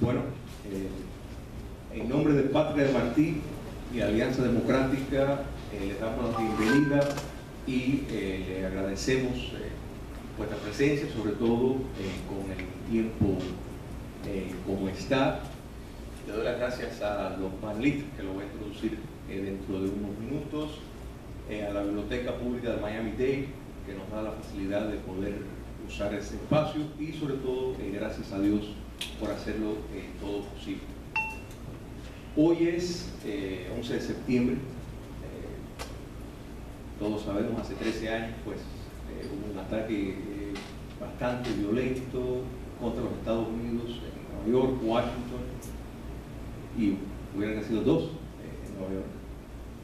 Bueno, en nombre de Patria de Martí y Alianza Democrática, les damos la bienvenida y le agradecemos vuestra presencia, sobre todo con el tiempo como está. Le doy las gracias a los panelistas, que lo voy a introducir dentro de unos minutos, a la Biblioteca Pública de Miami-Dade, que nos da la facilidad de poder usar ese espacio, y sobre todo gracias a Dios por hacerlo todo posible. Hoy es 11 de septiembre, todos sabemos, hace 13 años pues hubo un ataque bastante violento contra los Estados Unidos en Nueva York, Washington, y hubieran sido dos en Nueva York,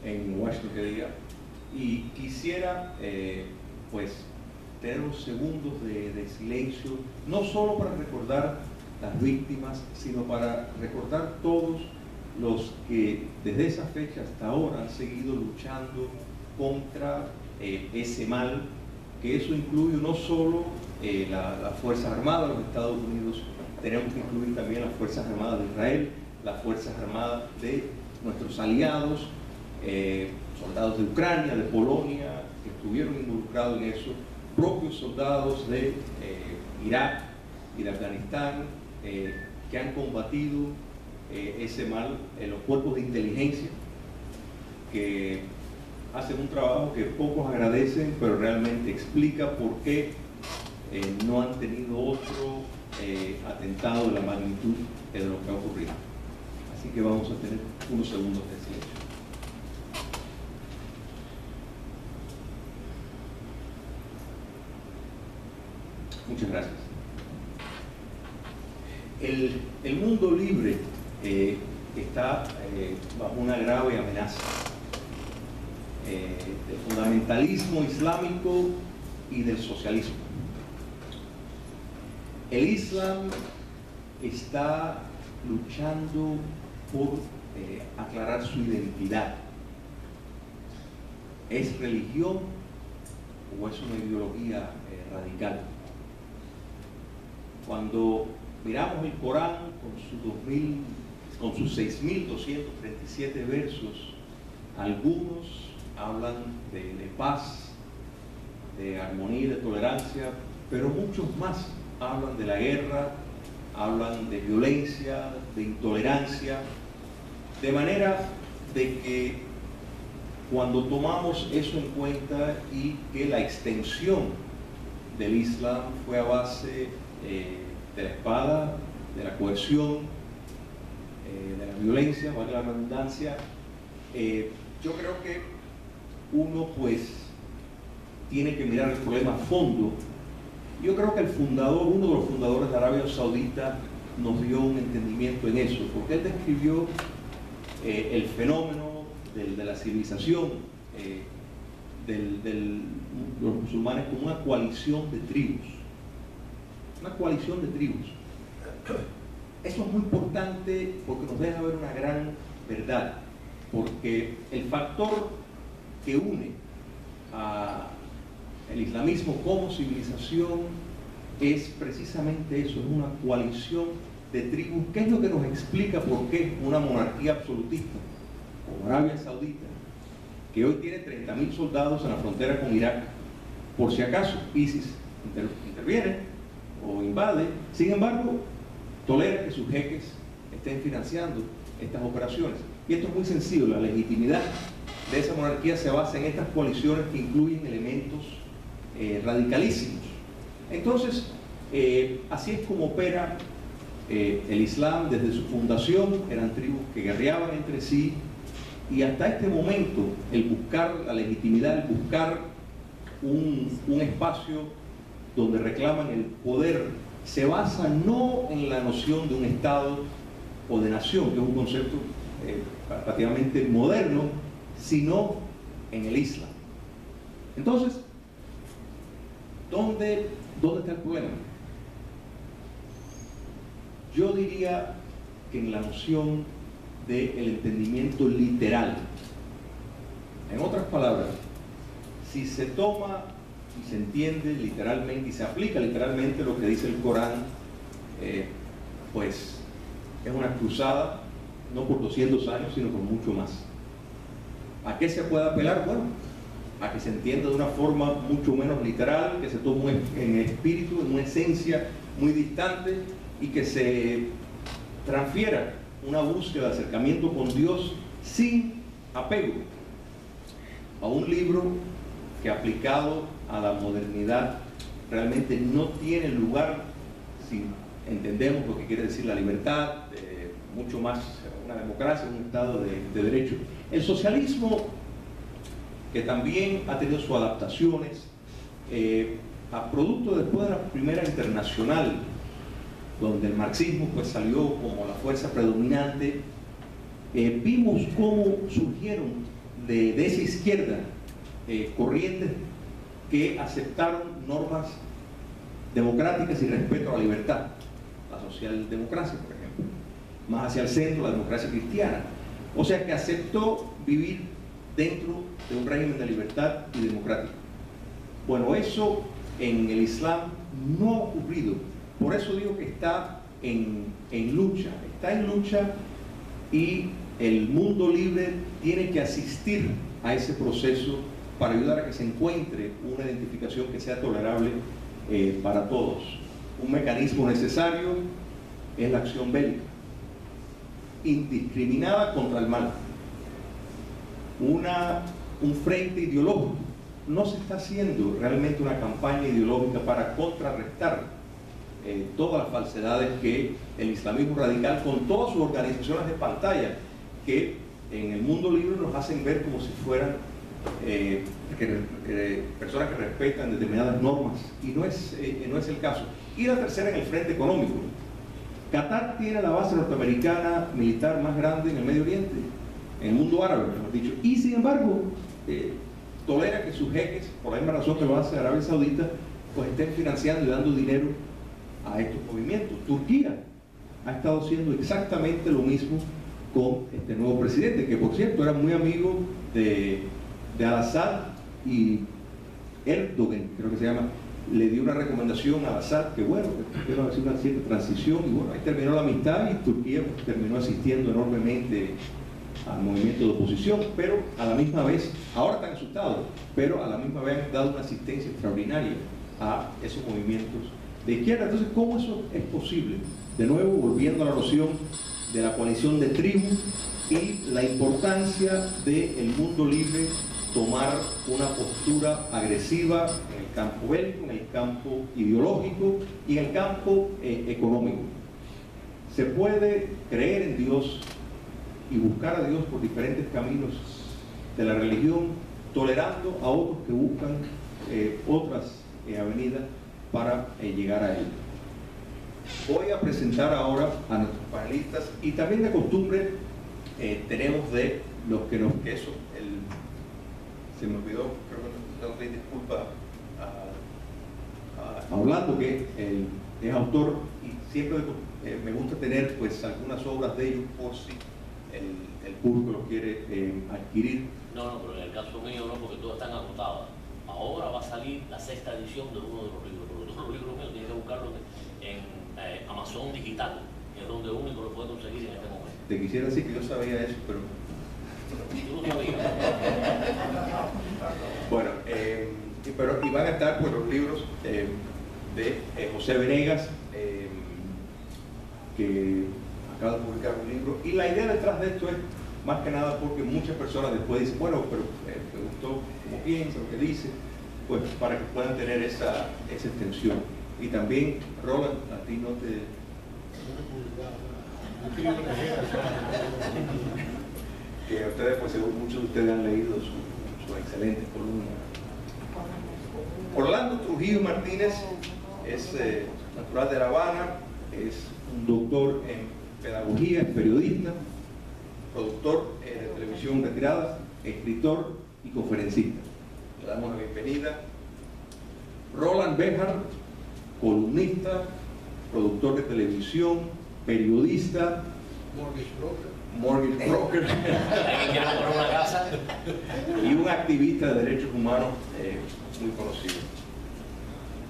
en Washington que diga, y quisiera pues tener unos segundos de silencio, no solo para recordar las víctimas, sino para recordar todos los que desde esa fecha hasta ahora han seguido luchando contra ese mal, que eso incluye no solo las Fuerzas Armadas de los Estados Unidos, tenemos que incluir también las Fuerzas Armadas de Israel, las Fuerzas Armadas de nuestros aliados, soldados de Ucrania, de Polonia, que estuvieron involucrados en eso, propios soldados de Irak y de Afganistán, que han combatido ese mal, los cuerpos de inteligencia, que hacen un trabajo que pocos agradecen, pero realmente explica por qué no han tenido otro atentado de la magnitud de lo que ha ocurrido. Así que vamos a tener unos segundos de silencio. Muchas gracias. El mundo libre está bajo una grave amenaza del fundamentalismo islámico y del socialismo. El Islam está luchando por aclarar su identidad. ¿Es religión o es una ideología radical? Cuando miramos el Corán con sus 6.237 versos, algunos hablan de paz, de armonía y de tolerancia, pero muchos más hablan de la guerra, hablan de violencia, de intolerancia, de manera de que cuando tomamos eso en cuenta y que la extensión del Islam fue a base de la espada, de la coerción, de la violencia, valga la redundancia, yo creo que uno pues tiene que mirar el problema a fondo. Yo creo que uno de los fundadores de Arabia Saudita nos dio un entendimiento en eso, porque él describió el fenómeno de la civilización de los musulmanes como una coalición de tribus. Una coalición de tribus. Eso es muy importante porque nos deja ver una gran verdad, porque el factor que une al islamismo como civilización es precisamente eso, es una coalición de tribus, que es lo que nos explica por qué una monarquía absolutista como Arabia Saudita, que hoy tiene 30.000 soldados en la frontera con Irak, por si acaso ISIS interviene o invade, sin embargo tolera que sus jeques estén financiando estas operaciones. Y esto es muy sencillo, la legitimidad de esa monarquía se basa en estas coaliciones que incluyen elementos radicalísimos. Entonces, así es como opera el Islam desde su fundación. Eran tribus que guerreaban entre sí, y hasta este momento el buscar la legitimidad, el buscar un espacio donde reclaman el poder, se basa no en la noción de un Estado o de nación, que es un concepto prácticamente moderno, sino en el Islam. Entonces, ¿dónde está el problema? Yo diría que en la noción del entendimiento literal. En otras palabras, si se toma y se entiende literalmente y se aplica literalmente lo que dice el Corán, pues es una cruzada, no por 200 años, sino por mucho más. ¿A qué se puede apelar? Bueno, a que se entienda de una forma mucho menos literal, que se tome en espíritu, en una esencia muy distante, y que se transfiera una búsqueda de acercamiento con Dios sin apego a un libro que, aplicado a la modernidad, realmente no tiene lugar si entendemos lo que quiere decir la libertad, mucho más una democracia, un Estado de derecho. El socialismo, que también ha tenido sus adaptaciones, a producto después de la Primera Internacional, donde el marxismo pues salió como la fuerza predominante, vimos cómo surgieron de esa izquierda corrientes que aceptaron normas democráticas y respeto a la libertad, la socialdemocracia, por ejemplo, más hacia el centro, la democracia cristiana. O sea, que aceptó vivir dentro de un régimen de libertad y democrático. Bueno, eso en el Islam no ha ocurrido. Por eso digo que está en lucha, y el mundo libre tiene que asistir a ese proceso para ayudar a que se encuentre una identificación que sea tolerable para todos. Un mecanismo necesario es la acción bélica, indiscriminada contra el mal. Un frente ideológico. No se está haciendo realmente una campaña ideológica para contrarrestar todas las falsedades que el islamismo radical, con todas sus organizaciones de pantalla, que en el mundo libre nos hacen ver como si fueran personas que respetan determinadas normas, y no es el caso. Y la tercera, en el frente económico. Qatar tiene la base norteamericana militar más grande en el Medio Oriente, en el mundo árabe, mejor dicho, y sin embargo tolera que sus jeques, por la misma razón que lo hace Arabia Saudita, pues estén financiando y dando dinero a estos movimientos. Turquía ha estado haciendo exactamente lo mismo con este nuevo presidente, que por cierto era muy amigo de Al-Assad, y Erdogan, creo que se llama, le dio una recomendación a Al-Assad que bueno, que iba a hacer una cierta transición, y bueno, ahí terminó la amistad, y Turquía pues terminó asistiendo enormemente al movimiento de oposición, pero a la misma vez, ahora están asustados, pero a la misma vez han dado una asistencia extraordinaria a esos movimientos de izquierda. Entonces, ¿cómo eso es posible? De nuevo, volviendo a la noción de la coalición de tribu y la importancia del mundo libre tomar una postura agresiva en el campo bélico, en el campo ideológico y en el campo económico. Se puede creer en Dios y buscar a Dios por diferentes caminos de la religión, tolerando a otros que buscan otras avenidas para llegar a él. Voy a presentar ahora a nuestros panelistas, y también de costumbre tenemos de los que nos... que eso, se me olvidó, creo que no doy disculpa a Orlando, que es autor, y siempre me gusta tener pues algunas obras de ellos por si el público lo quiere adquirir. No, pero en el caso mío no, porque todas están agotadas. Ahora va a salir la 6ª edición de uno de los libros, porque todos los libros míos tienen que buscarlos en Amazon Digital, que es donde único lo puede conseguir en este momento. Te quisiera decir que yo sabía eso, pero... Tú lo sabías. Bueno, y van a estar pues los libros de José Venegas, que acaba de publicar un libro, y la idea detrás de esto es más que nada porque muchas personas después dicen, bueno, pero me gustó cómo piensa, lo que dice, pues para que puedan tener esa extensión. Y también, Roland, a ti no te... que ustedes, pues según muchos de ustedes han leído sus excelentes columnas. Orlando Trujillo Martínez es natural de La Habana, es un doctor en pedagogía, es periodista, productor de televisión retirada, escritor y conferencista. Le damos la bienvenida. Roland Behar, columnista, productor de televisión, periodista, mortgage broker y un activista de derechos humanos muy conocido.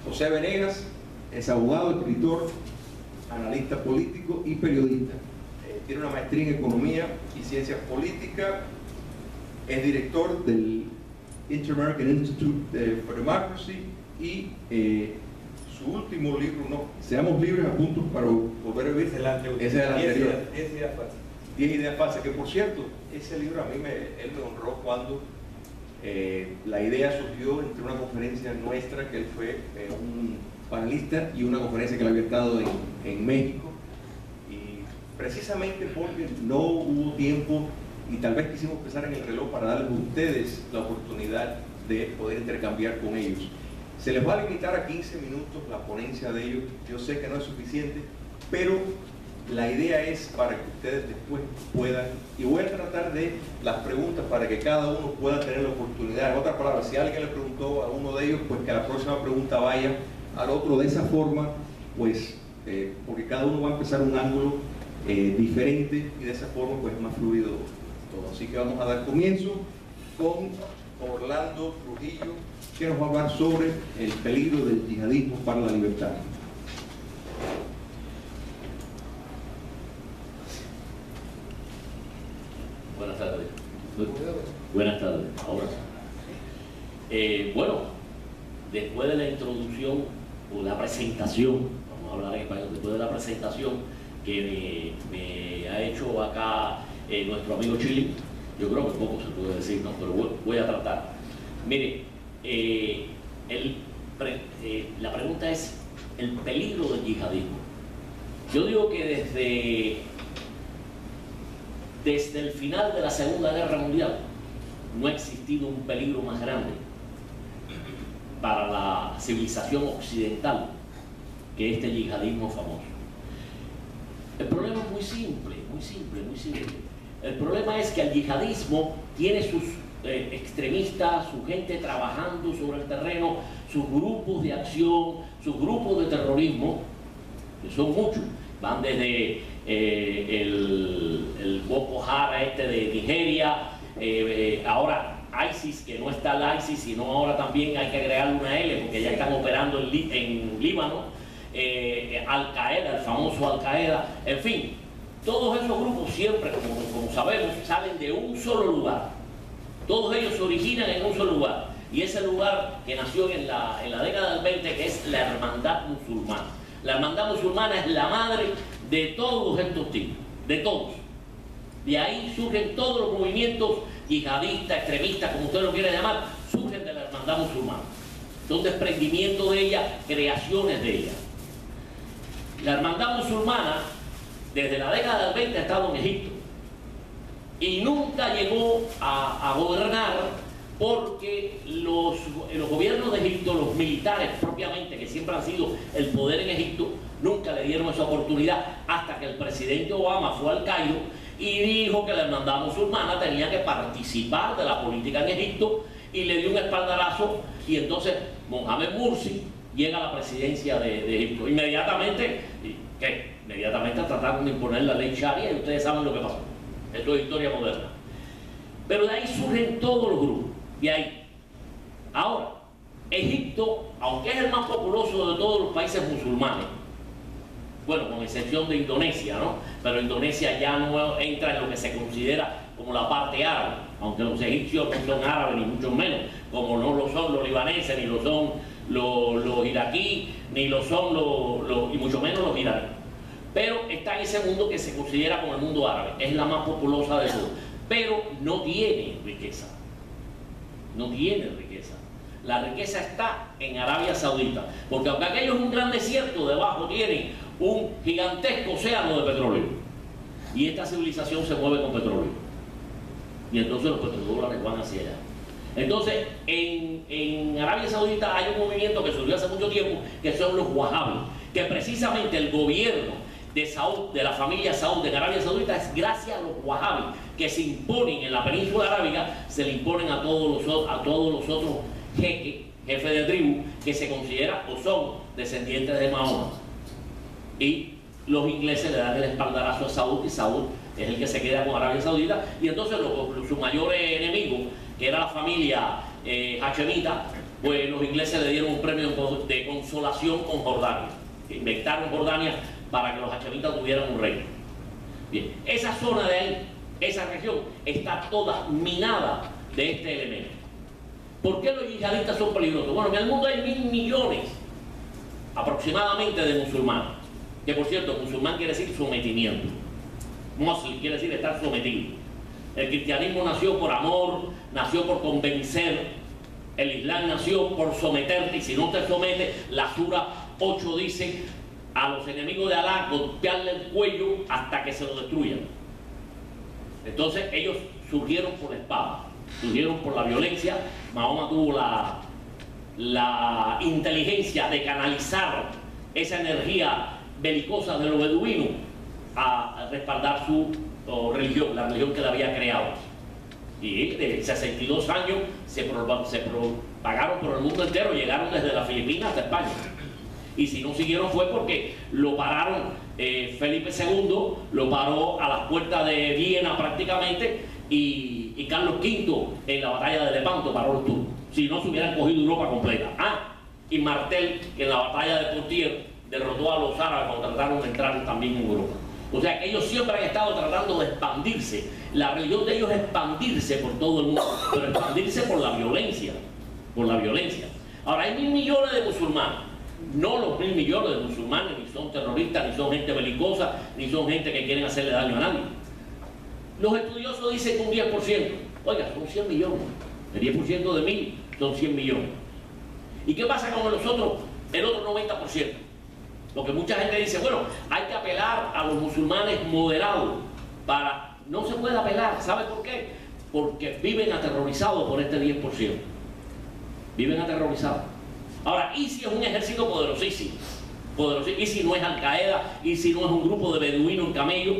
José Venegas es abogado, escritor, analista político y periodista. tiene una maestría en Economía y Ciencias Políticas, es director del Inter-American Institute for Democracy y su último libro, Seamos Libres a Puntos para Volver a Vivir. Ese es el anterior. 10 ideas falsas. 10 ideas falsas, que por cierto, ese libro a mí él me honró cuando la idea surgió entre una conferencia nuestra, que él fue un panelista, y una conferencia que él había estado en México, y precisamente porque no hubo tiempo y tal vez quisimos pensar en el reloj para darles a ustedes la oportunidad de poder intercambiar con ellos. Se les va a limitar a 15 minutos la ponencia de ellos. Yo sé que no es suficiente, pero la idea es para que ustedes después puedan, y voy a tratar de las preguntas para que cada uno pueda tener la oportunidad. En otras palabras, si alguien le preguntó a uno de ellos, pues que la próxima pregunta vaya al otro de esa forma, pues porque cada uno va a empezar un ángulo diferente, y de esa forma pues es más fluido todo. Así que vamos a dar comienzo con Orlando Trujillo, que nos va a hablar sobre el peligro del yihadismo para la libertad. Buenas tardes. Buenas tardes. Ahora. Bueno, después de la introducción o la presentación, vamos a hablar en español, después de la presentación que me ha hecho acá nuestro amigo Chile, yo creo que poco se puede decir, ¿no? Pero voy a tratar. Mire, la pregunta es el peligro del yihadismo. Yo digo que desde el final de la Segunda Guerra Mundial no ha existido un peligro más grande para la civilización occidental que este yihadismo famoso. El problema es muy simple. El problema es que el yihadismo tiene sus extremistas, su gente trabajando sobre el terreno, sus grupos de acción, sus grupos de terrorismo, que son muchos, van desde el Boko Haram de Nigeria, ahora ISIS, que no está el ISIS, sino ahora también hay que agregarle una L porque ya están operando en Líbano, Al-Qaeda, el famoso Al-Qaeda, en fin, todos esos grupos siempre, como sabemos, salen de un solo lugar. Todos ellos se originan en un solo lugar, y ese lugar que nació en la década del 20, que es la Hermandad Musulmana. La Hermandad Musulmana es la madre de todos estos tipos, de todos. De ahí surgen todos los movimientos yihadistas, extremistas, como usted lo quiera llamar, surgen de la Hermandad Musulmana. Son desprendimientos de ella, creaciones de ella. La Hermandad Musulmana, desde la década del 20, ha estado en Egipto y nunca llegó a gobernar, porque los gobiernos de Egipto, los militares propiamente, que siempre han sido el poder en Egipto, nunca le dieron esa oportunidad, hasta que el presidente Obama fue al Cairo y dijo que la Hermandad Musulmana tenía que participar de la política en Egipto, y le dio un espaldarazo, y entonces Mohamed Morsi llega a la presidencia de Egipto. Inmediatamente trataron de imponer la ley Sharia, y ustedes saben lo que pasó. Esto es historia moderna. Pero de ahí surgen todos los grupos. De ahí. Ahora, Egipto, aunque es el más populoso de todos los países musulmanes, bueno, con excepción de Indonesia, ¿no? Pero Indonesia ya no entra en lo que se considera como la parte árabe, aunque los egipcios no son árabes, ni mucho menos, como no lo son los libaneses, ni lo son los iraquíes, ni lo son y mucho menos los iraníes. Pero está en ese mundo que se considera como el mundo árabe, es la más populosa de todos, pero no tiene riqueza. No tiene riqueza. La riqueza está en Arabia Saudita, porque aunque aquello es un gran desierto, debajo tienen un gigantesco océano de petróleo, y esta civilización se mueve con petróleo, y entonces los petrodólares van hacia allá. Entonces, en Arabia Saudita hay un movimiento que surgió hace mucho tiempo, que son los Wahhabis, que precisamente el gobierno de Saud, de la familia Saud en Arabia Saudita, es gracias a los Wahhabis, que se imponen en la península arábiga, se le imponen a todos los otros jefes de tribu que se consideran o son descendientes de Mahoma. Y los ingleses le dan el espaldarazo a Saud, y Saud es el que se queda con Arabia Saudita, y entonces su mayor enemigo, que era la familia hachemita, pues los ingleses le dieron un premio de consolación con Jordania. Inventaron Jordania para que los hachemitas tuvieran un reino. Bien, esa zona de ahí, esa región, está toda minada de este elemento. ¿Por qué los yihadistas son peligrosos? Bueno, en el mundo hay 1.000 millones aproximadamente de musulmanes, que por cierto, musulmán quiere decir sometimiento, muslim quiere decir estar sometido. El cristianismo nació por amor, nació por convencer, el islam nació por someterte, y si no te sometes, la sura 8 dice a los enemigos de Alá golpearle el cuello hasta que se lo destruyan. Entonces ellos surgieron por la espada, surgieron por la violencia. Mahoma tuvo la inteligencia de canalizar esa energía belicosa de los beduinos a respaldar su religión, la religión que le había creado. Y de 62 años se propagaron por el mundo entero, llegaron desde las Filipinas hasta España. Y si no siguieron fue porque lo pararon Felipe II, lo paró a las puertas de Viena prácticamente, y Carlos V en la batalla de Lepanto paró los turcos. Si no, se hubieran cogido Europa completa. Y Martel, que en la batalla de Poitiers derrotó a los árabes cuando trataron de entrar también en Europa. O sea que ellos siempre han estado tratando de expandirse. La religión de ellos es expandirse por todo el mundo, pero expandirse por la violencia. Por la violencia. Ahora, hay 1.000 millones de musulmanes. No los 1.000 millones de musulmanes ni son terroristas, ni son gente belicosa, ni son gente que quieren hacerle daño a nadie. Los estudiosos dicen que un 10%. Oiga, son 100 millones. El 10% de 1.000 son 100 millones. ¿Y qué pasa con el otro 90%? Porque mucha gente dice, bueno, hay que apelar a los musulmanes moderados para... No se puede apelar, ¿sabe por qué? Porque viven aterrorizados por este 10%. Viven aterrorizados. Ahora, ¿y si es un ejército poderosísimo? ¿Y si no es Al-Qaeda? ¿Y si no es un grupo de beduinos en camello?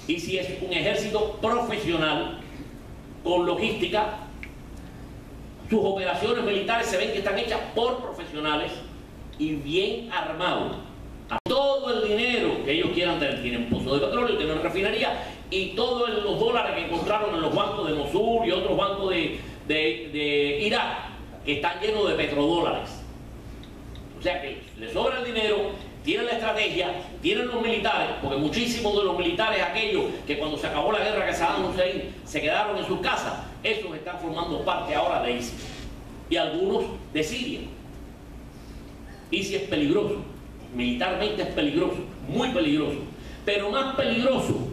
¿Y si es un ejército profesional con logística? Sus operaciones militares se ven que están hechas por profesionales y bien armados. A todo el dinero que ellos quieran tener, tienen pozos de petróleo, tienen refinería, y todos los dólares que encontraron en los bancos de Mosul y otros bancos de Irak, que están llenos de petrodólares. O sea que les sobra el dinero, tienen la estrategia, tienen los militares, porque muchísimos de los militares, aquellos que cuando se acabó la guerra que Saddam Hussein se quedaron en sus casas, esos están formando parte ahora de ISIS. Y algunos de Siria. ISIS es peligroso. Militarmente es peligroso, muy peligroso, pero más peligroso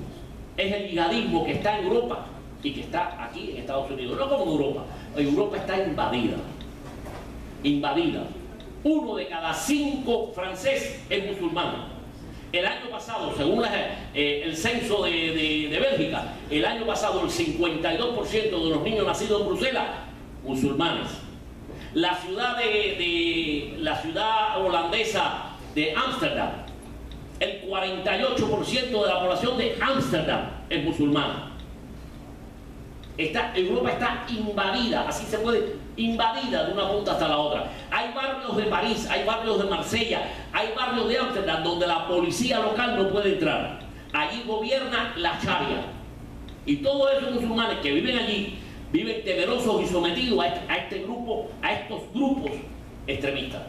es el yihadismo que está en Europa y que está aquí en Estados Unidos, no como en Europa. Europa está invadida. 1 de cada 5 franceses es musulmán. El año pasado, según el censo de Bélgica, el año pasado el 52% de los niños nacidos en Bruselas, musulmanes. La ciudad holandesa de Ámsterdam, el 48% de la población de Ámsterdam es musulmana. Europa está invadida, así se puede, invadida de una punta hasta la otra. Hay barrios de París, hay barrios de Marsella, hay barrios de Ámsterdam donde la policía local no puede entrar. Allí gobierna la Sharia. Y todos esos musulmanes que viven allí, viven temerosos y sometidos a estos grupos extremistas.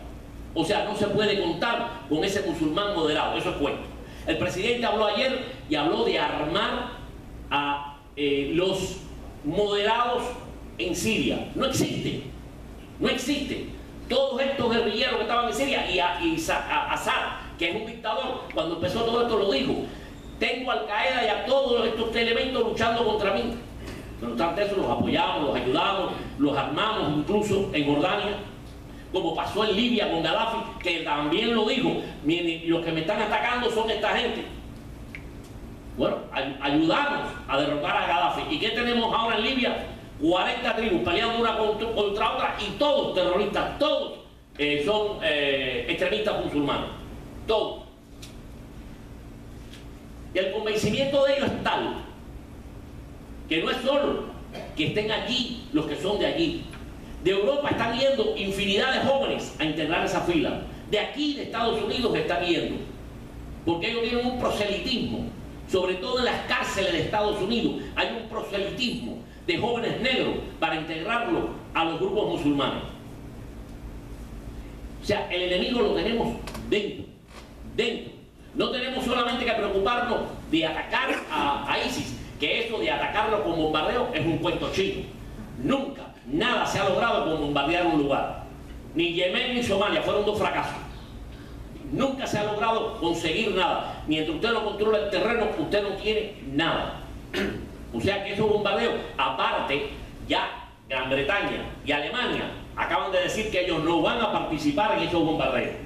O sea, no se puede contar con ese musulmán moderado, eso es cuento. El presidente habló ayer y habló de armar a los moderados en Siria. No existe. Todos estos guerrilleros que estaban en Siria y Assad, que es un dictador, cuando empezó todo esto lo dijo: tengo a Al-Qaeda y a todos estos elementos luchando contra mí. No obstante eso, los apoyamos, los ayudamos, los armamos, incluso en Jordania, como pasó en Libia con Gaddafi, que también lo dijo: los que me están atacando son esta gente. Bueno, ayudamos a derrotar a Gaddafi. ¿Y qué tenemos ahora en Libia? 40 tribus peleando una contra otra, y todos terroristas, todos son extremistas musulmanes, todos. Y el convencimiento de ellos es tal que no es solo que estén allí los que son de allí. De Europa están yendo infinidad de jóvenes a integrar esa fila. De aquí, de Estados Unidos, están yendo. Porque ellos tienen un proselitismo. Sobre todo en las cárceles de Estados Unidos hay un proselitismo de jóvenes negros para integrarlos a los grupos musulmanes. O sea, el enemigo lo tenemos dentro. No tenemos solamente que preocuparnos de atacar a ISIS, que eso de atacarlo con bombardeo es un cuento chino. Nunca, nada se ha logrado con bombardear un lugar. Ni Yemen ni Somalia fueron dos fracasos. Nunca se ha logrado conseguir nada. Mientras usted no controla el terreno, usted no tiene nada. O sea que esos bombardeos, aparte, ya Gran Bretaña y Alemania acaban de decir que ellos no van a participar en esos bombardeos.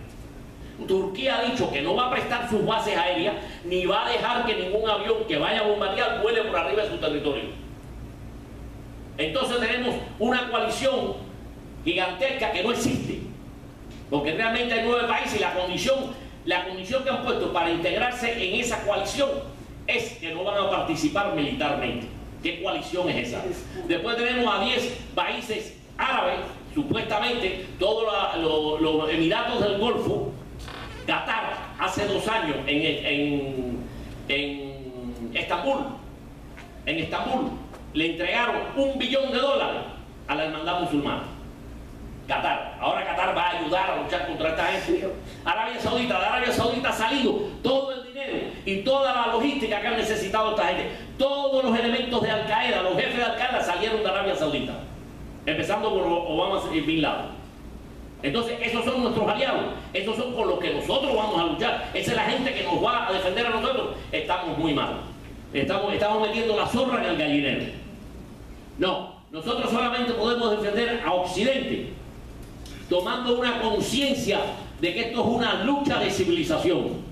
Turquía ha dicho que no va a prestar sus bases aéreas ni va a dejar que ningún avión que vaya a bombardear vuele por arriba de su territorio. Entonces tenemos una coalición gigantesca que no existe, porque realmente hay 9 países y la condición que han puesto para integrarse en esa coalición es que no van a participar militarmente. ¿Qué coalición es esa? Después tenemos a 10 países árabes, supuestamente todos los Emiratos del Golfo. Qatar hace 2 años en Estambul le entregaron $1 billón a la hermandad musulmana. Qatar. Ahora Qatar va a ayudar a luchar contra esta gente. De Arabia Saudita ha salido todo el dinero y toda la logística que han necesitado esta gente. Todos los elementos de Al Qaeda, los jefes de Al Qaeda salieron de Arabia Saudita, empezando por Obama y Bin Laden. Entonces esos son nuestros aliados, esos son con los que nosotros vamos a luchar. Esa es la gente que nos va a defender a nosotros. Estamos muy mal, estamos metiendo la zorra en el gallinero. No, nosotros solamente podemos defender a Occidente tomando una conciencia de que esto es una lucha de civilización.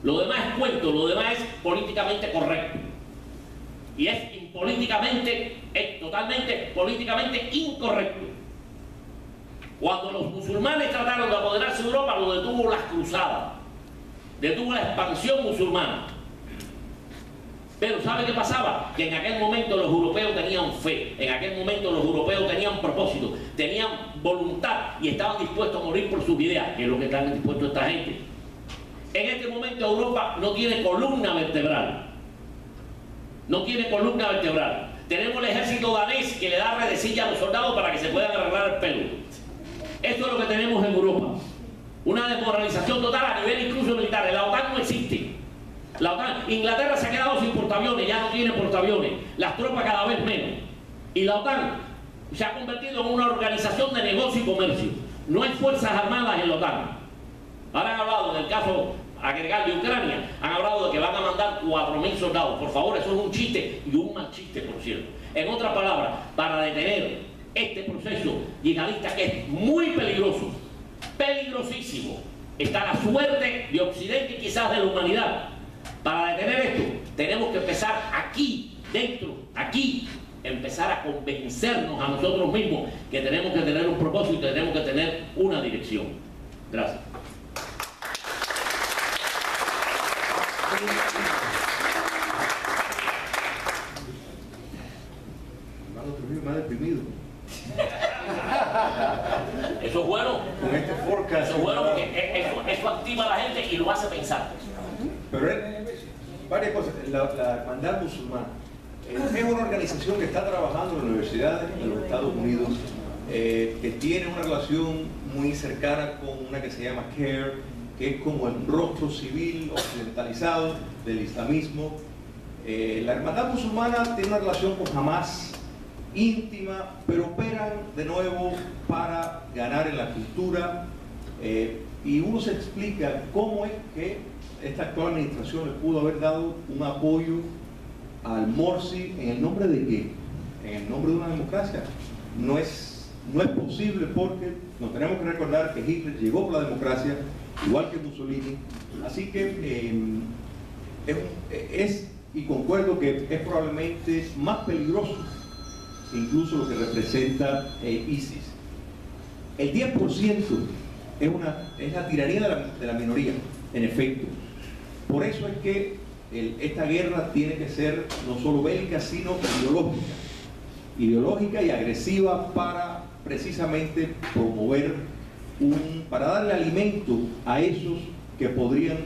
Lo demás es cuento, lo demás es políticamente correcto. Y es totalmente políticamente incorrecto. Cuando los musulmanes trataron de apoderarse de Europa, lo detuvo las cruzadas, detuvo la expansión musulmana. Pero ¿sabe qué pasaba? Que en aquel momento los europeos tenían fe, en aquel momento los europeos tenían propósito, tenían voluntad y estaban dispuestos a morir por sus ideas, que es lo que están dispuestos esta gente. En este momento Europa no tiene columna vertebral. No tiene columna vertebral. Tenemos el ejército danés que le da redecilla a los soldados para que se puedan arreglar el pelo. Esto es lo que tenemos en Europa. Una desmoralización total a nivel incluso militar. La OTAN no existe. La OTAN, Inglaterra se ha quedado sin portaaviones, ya no tiene portaaviones. Las tropas cada vez menos. Y la OTAN se ha convertido en una organización de negocio y comercio. No hay fuerzas armadas en la OTAN. Ahora han hablado del caso agregar de Ucrania, han hablado de que van a mandar 4.000 soldados. Por favor, eso es un chiste y un mal chiste, por cierto. En otras palabras, para detener este proceso yihadista que es muy peligroso, peligrosísimo, está la suerte de Occidente y quizás de la humanidad. Para detener esto, tenemos que empezar aquí, dentro, aquí, empezar a convencernos a nosotros mismos que tenemos que tener un propósito y tenemos que tener una dirección. Gracias. Me ha deprimido. Eso es bueno. Con este forecast. Eso es bueno porque eso activa a la gente y lo hace pensar. Pero varias cosas. La Hermandad Musulmana es una organización que está trabajando en las universidades de los Estados Unidos, que tiene una relación muy cercana con una que se llama CARE, que es como el rostro civil occidentalizado del islamismo. La Hermandad Musulmana tiene una relación con Hamas íntima, pero operan de nuevo para ganar en la cultura, y uno se explica cómo es que esta actual administración le pudo haber dado un apoyo al Morsi. ¿En el nombre de qué? En el nombre de una democracia. No es posible, porque nos tenemos que recordar que Hitler llegó por la democracia, igual que Mussolini. Así que y concuerdo que es probablemente más peligroso incluso lo que representa ISIS. El 10% es la tiranía de la minoría, en efecto. Por eso es que esta guerra tiene que ser no solo bélica, sino ideológica y agresiva, para precisamente promover para darle alimento a esos que podrían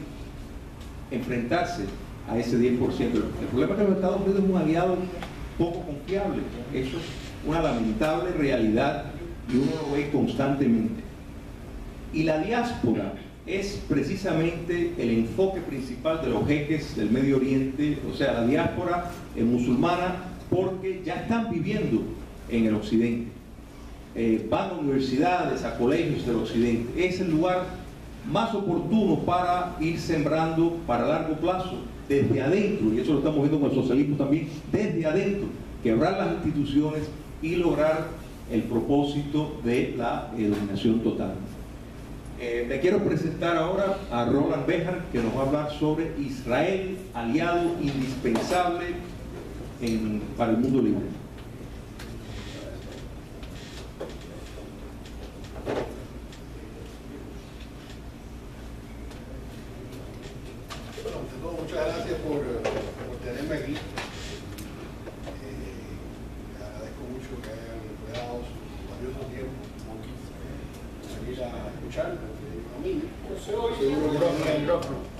enfrentarse a ese 10%. El problema es que los Estados Unidos es un aliado poco confiable. Eso es una lamentable realidad y uno lo ve constantemente. Y la diáspora es precisamente el enfoque principal de los jeques del Medio Oriente, o sea, la diáspora musulmana, porque ya están viviendo en el occidente. Van a universidades, a colegios del occidente. Es el lugar más oportuno para ir sembrando para largo plazo, desde adentro, y eso lo estamos viendo con el socialismo también, desde adentro, quebrar las instituciones y lograr el propósito de la dominación total. Le quiero presentar ahora a Roland Béjar, que nos va a hablar sobre Israel, aliado indispensable para el mundo libre. Bueno, ante todo, muchas gracias por tenerme aquí. Le agradezco mucho que hayan empleado su valioso tiempo venir a escuchar a mí.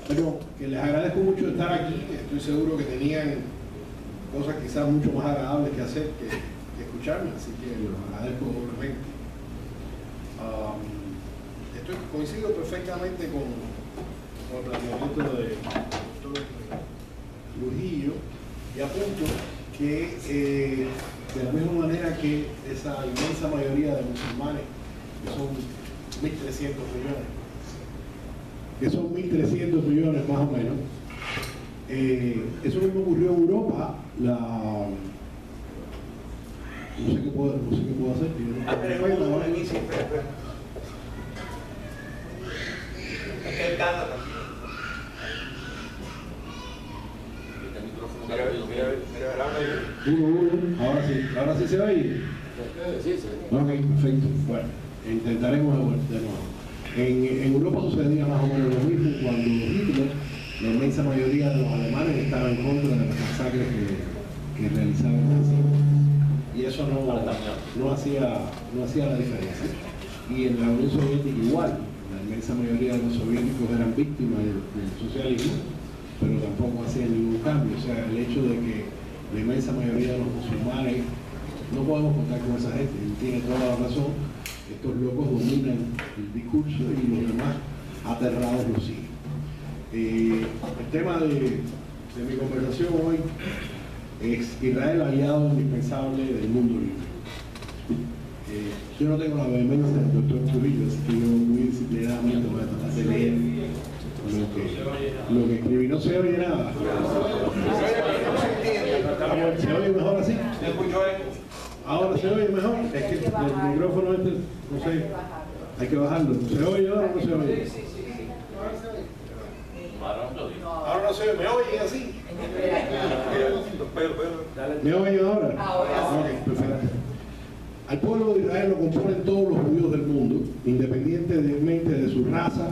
Pero que les agradezco mucho estar aquí. Estoy seguro que tenían cosas quizás mucho más agradables que hacer que escucharme, así que los agradezco doblemente. Coincido perfectamente con el planteamiento de doctor Trujillo y apunto que de la misma manera que esa inmensa mayoría de musulmanes, que son 1.300 millones más o menos, eso mismo ocurrió en Europa. No sé qué puedo hacer. Él canta también. Ahora sí se oye. Sí. Ok, perfecto. Bueno, intentaremos de nuevo. En Europa sucedía más o menos lo mismo cuando Hitler, la inmensa mayoría de los alemanes estaba en contra de las masacres que realizaban los nazistas. Y eso no hacía la diferencia. Y en la Unión Soviética igual. La inmensa mayoría de los soviéticos eran víctimas del socialismo, pero tampoco hacían ningún cambio. O sea, el hecho de que la inmensa mayoría de los musulmanes, no podemos contar con esa gente, y tiene toda la razón, estos locos dominan el discurso y los demás aterrados lo siguen. El tema de mi conversación hoy es Israel, aliado indispensable del mundo libre. Yo no tengo la vehemencia del doctor Trujillo, así que yo muy disciplinadamente voy a tratar de leer lo que escribí. No se oye nada. ¿Se oye mejor así? Ahora se oye mejor. Es que el micrófono este, no sé, hay que bajarlo. ¿Se oye ahora o no se oye? Ahora no se oye, ¿me oye así? ¿Me oye ahora? Ok, perfecto. Al pueblo de Israel lo componen todos los judíos del mundo, independientemente de su raza,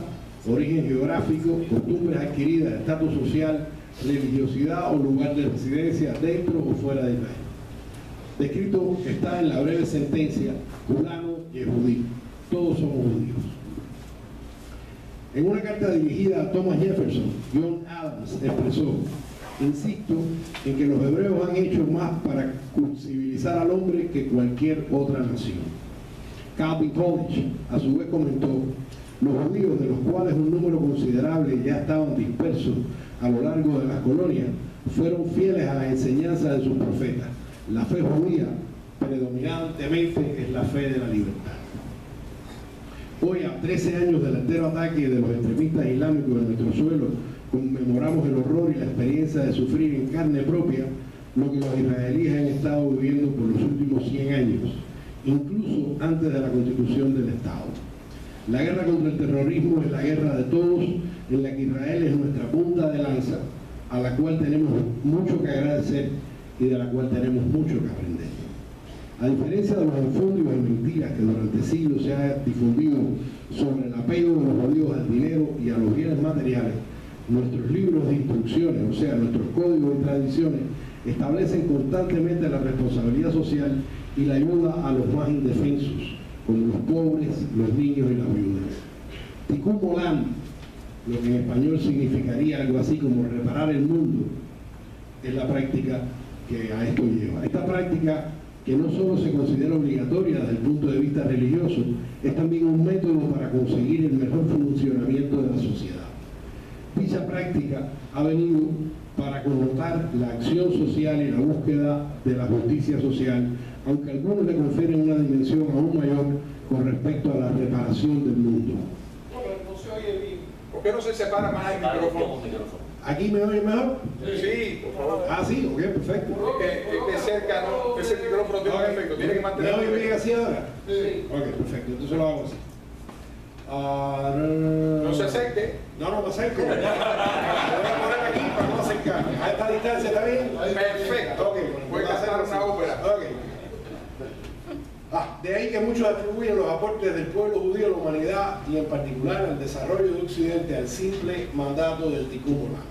origen geográfico, costumbres adquiridas, estatus social, religiosidad o lugar de residencia dentro o fuera de Israel. Descrito está en la breve sentencia, culano y judío. Todos somos judíos. En una carta dirigida a Thomas Jefferson, John Adams expresó: insisto en que los hebreos han hecho más para civilizar al hombre que cualquier otra nación. Calvin Coolidge a su vez comentó: los judíos, de los cuales un número considerable ya estaban dispersos a lo largo de las colonias, fueron fieles a la enseñanza de sus profetas. La fe judía predominantemente es la fe de la libertad. Hoy, a 13 años del entero ataque de los extremistas islámicos en nuestro suelo, conmemoramos el horror y la experiencia de sufrir en carne propia lo que los israelíes han estado viviendo por los últimos 100 años, incluso antes de la constitución del Estado. La guerra contra el terrorismo es la guerra de todos, en la que Israel es nuestra punta de lanza, a la cual tenemos mucho que agradecer y de la cual tenemos mucho que aprender. A diferencia de los infundios y mentiras que durante siglos se ha difundido sobre el apego de los judíos al dinero y a los bienes materiales, nuestros libros de instrucciones, o sea, nuestros códigos y tradiciones, establecen constantemente la responsabilidad social y la ayuda a los más indefensos, como los pobres, los niños y las viudas. Tikkun Olam, lo que en español significaría algo así como reparar el mundo, es la práctica que a esto lleva. Esta práctica, que no solo se considera obligatoria desde el punto de vista religioso, es también un método para conseguir el mejor funcionamiento de la sociedad. Dicha práctica ha venido para connotar la acción social y la búsqueda de la justicia social, aunque algunos le confieren una dimensión aún mayor con respecto a la reparación del mundo. No se oye bien. ¿Por qué no se separa más el micrófono? ¿Aquí me oye mejor? Sí, por favor. Ah, sí, ok, perfecto. De cerca, no, ese micrófono tiene un efecto, tiene que mantener. ¿Me oye bien así ahora? Sí. Ok, perfecto, entonces lo hago así. No se acerque. No me acerco. Me voy a poner aquí para no acercarme. A esta distancia, ¿está bien? Perfecto. Ok, voy a cantar una ópera. Ok. De ahí que muchos atribuyen los aportes del pueblo judío a la humanidad y en particular al desarrollo de Occidente al simple mandato del Tikkun Olam: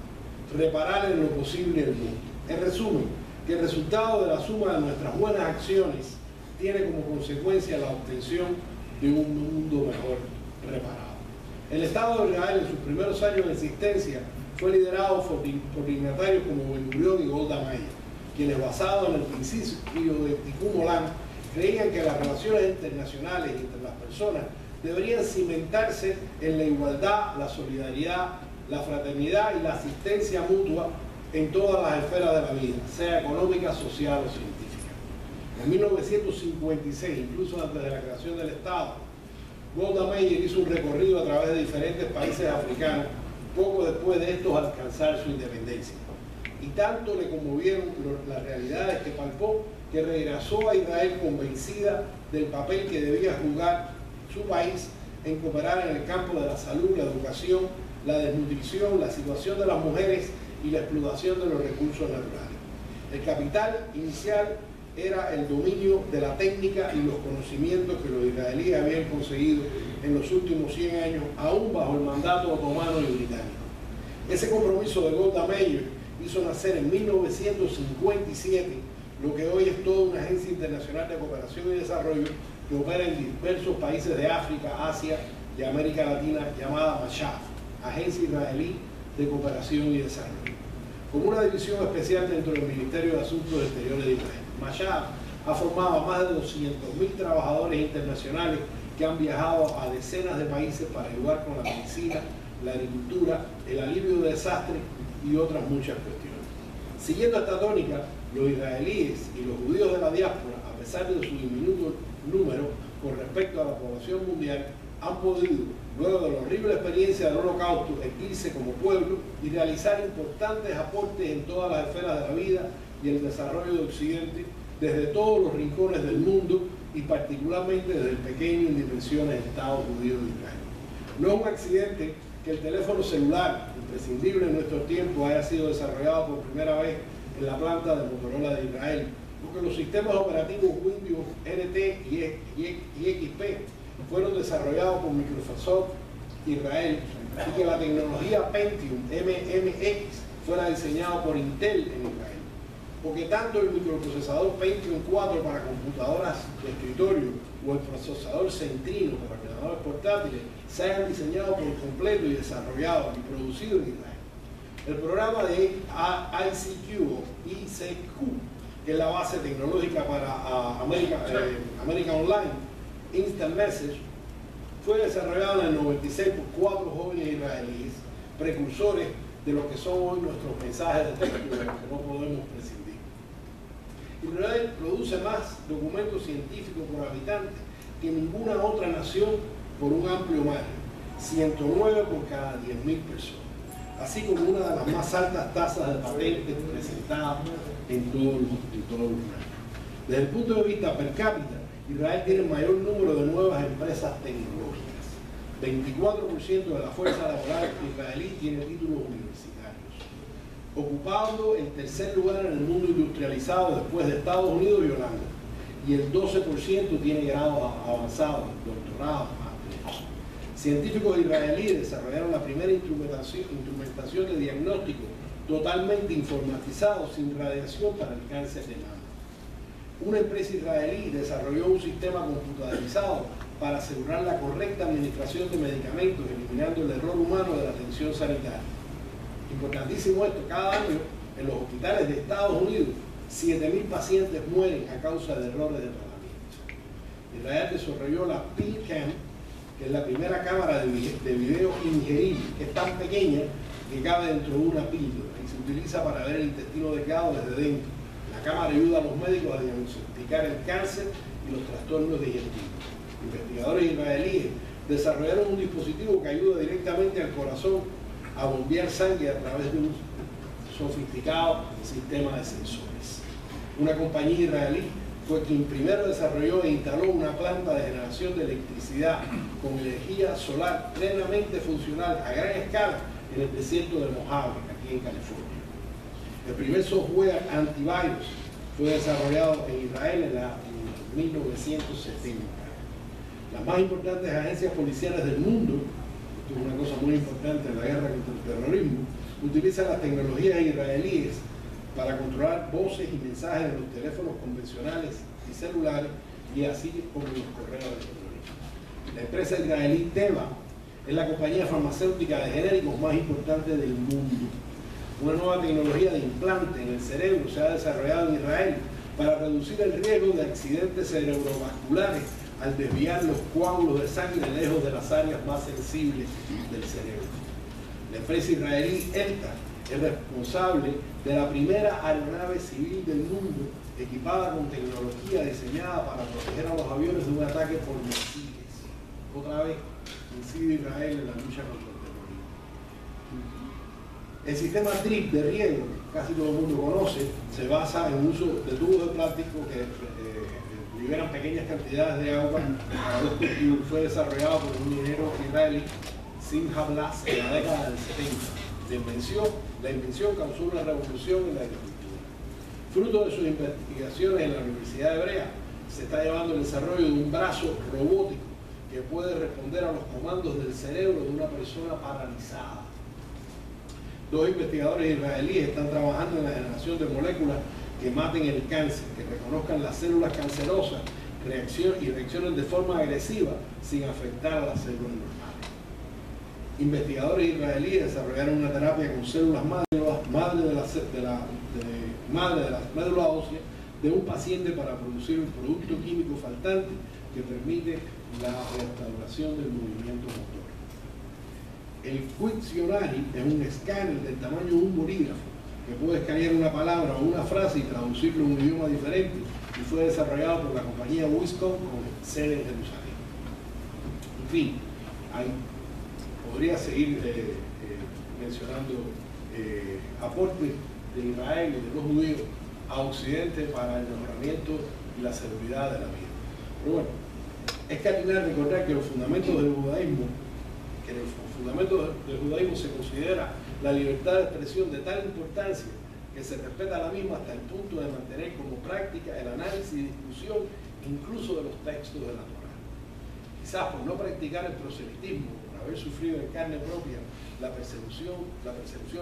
reparar en lo posible el mundo. En resumen, que el resultado de la suma de nuestras buenas acciones tiene como consecuencia la obtención de un mundo mejor reparado. El Estado de Israel en sus primeros años de existencia fue liderado por dignatarios como Ben-Gurión y Golda Meir, quienes, basados en el principio de Tikkun Olam, creían que las relaciones internacionales entre las personas deberían cimentarse en la igualdad, la solidaridad, la fraternidad y la asistencia mutua en todas las esferas de la vida, sea económica, social o científica. En 1956, incluso antes de la creación del Estado, Golda Meir hizo un recorrido a través de diferentes países africanos, poco después de estos alcanzar su independencia. Y tanto le conmovieron las realidades que palpó, que regresó a Israel convencida del papel que debía jugar su país en cooperar en el campo de la salud, la educación, la desnutrición, la situación de las mujeres y la explotación de los recursos naturales. El capital inicial era el dominio de la técnica y los conocimientos que los israelíes habían conseguido en los últimos 100 años, aún bajo el mandato otomano y británico. Ese compromiso de Golda Meir hizo nacer en 1957 lo que hoy es toda una agencia internacional de cooperación y desarrollo que opera en diversos países de África, Asia y América Latina, llamada Mashaf, Agencia Israelí de Cooperación y Desarrollo, como una división especial dentro del Ministerio de Asuntos Exteriores de Israel. Mashaf ha formado a más de 200.000 trabajadores internacionales que han viajado a decenas de países para ayudar con la medicina, la agricultura, el alivio de desastres y otras muchas cuestiones. Siguiendo esta tónica, los israelíes y los judíos de la diáspora, a pesar de su diminuto número con respecto a la población mundial, han podido, luego de la horrible experiencia del Holocausto, erguirse como pueblo y realizar importantes aportes en todas las esferas de la vida y el desarrollo de Occidente, desde todos los rincones del mundo y particularmente desde el pequeño en dimensiones Estado judío de Israel. No es un accidente que el teléfono celular, imprescindible en nuestros tiempos, haya sido desarrollado por primera vez en la planta de Motorola de Israel, porque los sistemas operativos Windows NT y XP fueron desarrollados por Microsoft Israel y que la tecnología Pentium MMX fuera diseñado por Intel en Israel, porque tanto el microprocesador Pentium 4 para computadoras de escritorio o el procesador Centrino para ordenadores portátiles se hayan diseñado por completo y desarrollados y producidos en Israel. El programa de ICQ, que es la base tecnológica para American Online Instant Message, fue desarrollado en el 96 por 4 jóvenes israelíes, precursores de lo que son hoy nuestros mensajes de texto, de los que no podemos prescindir. Israel produce más documentos científicos por habitante que ninguna otra nación por un amplio margen, 109 por cada 10.000 personas, así como una de las más altas tasas de patentes presentadas en todos los años. Desde el punto de vista per cápita, Israel tiene el mayor número de nuevas empresas tecnológicas. 24% de la fuerza laboral israelí tiene títulos universitarios, ocupando el tercer lugar en el mundo industrializado después de Estados Unidos y Holanda. Y el 12% tiene grados avanzados, doctorados, másteres. Científicos israelíes desarrollaron la primera instrumentación de diagnóstico totalmente informatizado sin radiación para el cáncer de mama. Una empresa israelí desarrolló un sistema computarizado para asegurar la correcta administración de medicamentos, eliminando el error humano de la atención sanitaria. Importantísimo esto, cada año en los hospitales de Estados Unidos 7.000 pacientes mueren a causa de errores de tratamiento. Israel desarrolló la PillCam, que es la primera cámara de video ingerible, que es tan pequeña que cabe dentro de una píldora y se utiliza para ver el intestino delgado desde dentro. La cámara ayuda a los médicos a diagnosticar el cáncer y los trastornos digestivos. Investigadores israelíes desarrollaron un dispositivo que ayuda directamente al corazón a bombear sangre a través de un sofisticado sistema de sensores. Una compañía israelí fue quien primero desarrolló e instaló una planta de generación de electricidad con energía solar plenamente funcional a gran escala en el desierto de Mojave, aquí en California. El primer software antivirus fue desarrollado en Israel en 1970. Las más importantes agencias policiales del mundo, esto es una cosa muy importante en la guerra contra el terrorismo, utilizan las tecnologías israelíes para controlar voces y mensajes de los teléfonos convencionales y celulares, y así como los correos electrónicos. La empresa israelí Teva es la compañía farmacéutica de genéricos más importante del mundo. Una nueva tecnología de implante en el cerebro se ha desarrollado en Israel para reducir el riesgo de accidentes cerebrovasculares al desviar los coágulos de sangre lejos de las áreas más sensibles del cerebro. La empresa israelí ELTA es responsable de la primera aeronave civil del mundo equipada con tecnología diseñada para proteger a los aviones de un ataque por misiles. Otra vez, incide Israel en la lucha contra el terrorismo. El sistema DRIP de riego, casi todo el mundo conoce, se basa en el uso de tubos de plástico que liberan pequeñas cantidades de agua para los cultivos. Fue desarrollado por un ingeniero israelí, Simha Blas, en la década del 70. La invención causó una revolución en la agricultura. Fruto de sus investigaciones en la Universidad Hebrea, se está llevando el desarrollo de un brazo robótico que puede responder a los comandos del cerebro de una persona paralizada. Dos investigadores israelíes están trabajando en la generación de moléculas que maten el cáncer, que reconozcan las células cancerosas y reaccionen de forma agresiva sin afectar a las células normales. Investigadores israelíes desarrollaron una terapia con células madre de la médula ósea de un paciente para producir un producto químico faltante que permite la restauración del movimiento motor. El Quictionary es un escáner del tamaño de un bolígrafo que puede escanear una palabra o una frase y traducirlo en un idioma diferente, y fue desarrollado por la compañía Wiscom con sede en Jerusalén. En fin, podría seguir mencionando aportes de Israel y de los judíos a Occidente para el mejoramiento y la seguridad de la vida. Pero bueno, es cardinal recordar que los fundamentos del judaísmo, se considera la libertad de expresión de tal importancia que se respeta la misma hasta el punto de mantener como práctica el análisis y discusión incluso de los textos de la Torá. Quizás por no practicar el proselitismo, por haber sufrido en carne propia la persecución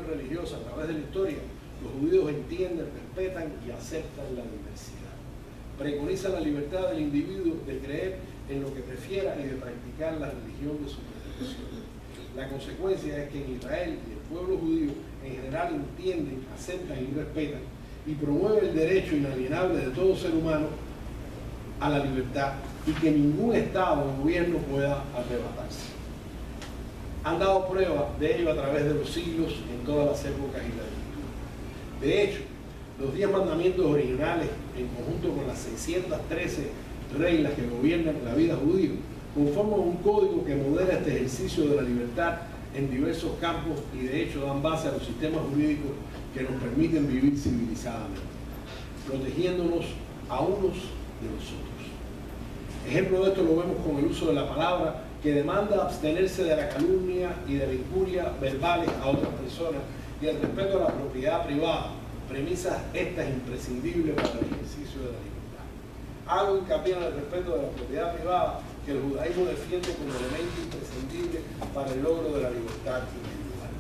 religiosa a través de la historia, los judíos entienden, respetan y aceptan la diversidad. Preconizan la libertad del individuo de creer en lo que prefiera y de practicar la religión de su predilección. La consecuencia es que en Israel y el pueblo judío en general entienden, aceptan y respetan y promueven el derecho inalienable de todo ser humano a la libertad y que ningún Estado o gobierno pueda arrebatarse. Han dado prueba de ello a través de los siglos en todas las épocas y la cultura. De hecho, los 10 mandamientos originales, en conjunto con las 613 reglas que gobiernan la vida judía, conforman un código que modera este ejercicio de la libertad en diversos campos y de hecho dan base a los sistemas jurídicos que nos permiten vivir civilizadamente, protegiéndonos a unos de los otros. Ejemplo de esto lo vemos con el uso de la palabra, que demanda abstenerse de la calumnia y de la injuria verbales a otras personas y el respeto a la propiedad privada, premisas estas imprescindibles para el ejercicio de la libertad. Hago hincapié en el respeto de la propiedad privada que el judaísmo defiende como elemento imprescindible para el logro de la libertad individual.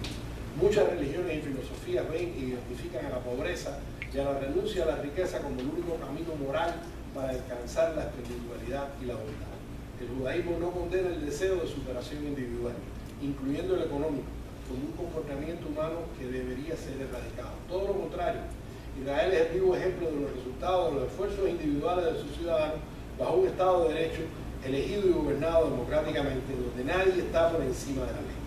Muchas religiones y filosofías ven y identifican a la pobreza y a la renuncia a la riqueza como el único camino moral para alcanzar la espiritualidad y la bondad. El judaísmo no condena el deseo de superación individual, incluyendo el económico, como un comportamiento humano que debería ser erradicado. Todo lo contrario, Israel es el vivo ejemplo de los resultados de los esfuerzos individuales de sus ciudadanos bajo un Estado de Derecho elegido y gobernado democráticamente, donde nadie está por encima de la ley.